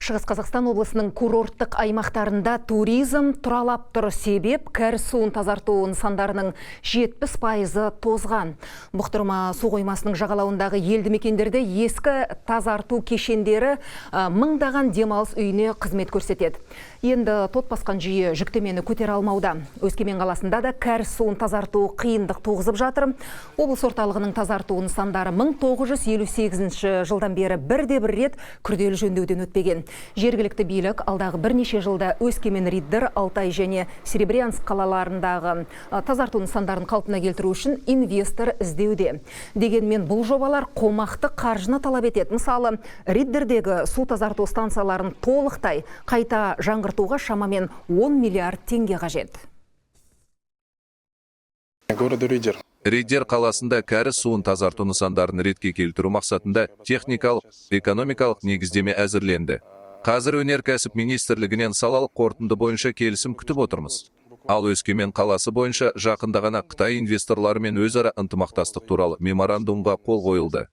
Шығыс Қазақстан облысының курорттық аймақтарында туризм тұралап тұр, себеп кәріз суын тазарту нысандарының 70% тозған. Бұқтырма су қоймасының жағалауындағы елді мекендерде ескі тазарту кешендері мыңдаған демалыс үйіне қызмет көрсетеді. Енді тот басқан жүйе жүктемені көтере алмауда. Өскемен қаласында да кәріз суын тазарту қиындық туғызып жатыр. Облыс орталығының тазарту нысандары 1958 жылдан бері бірде-бір рет күрделі жөндеуден өтпеген. Жергілікті билік алдағы бірнеше жылда Өскемен, Риддер, Алтай және Серебрянск қалаларындағы тазарту нысандарын қалпына келтіру үшін инвестор іздеуде. Дегенмен бұл жобалар қомақты қаржыны талап етеді. Мысалы, Риддердегі су тазарту станцияларын толықтай қайта жаңғыртуға шамамен 10 миллиард теңге қажет. Риддер қаласында кәріз суын тазарту нысандарын ретке келтіру мақсатында техникалық, экономикалық негіздеме әзірленді. Қазір өнеркәсіп министрлігінен салалық қорытынды бойынша келісім күтіп отырмыз. Ал Өскемен қаласы бойынша жақында ғана Қытай инвесторларымен өзара ынтымақтастық туралы меморандумға қол қойылды.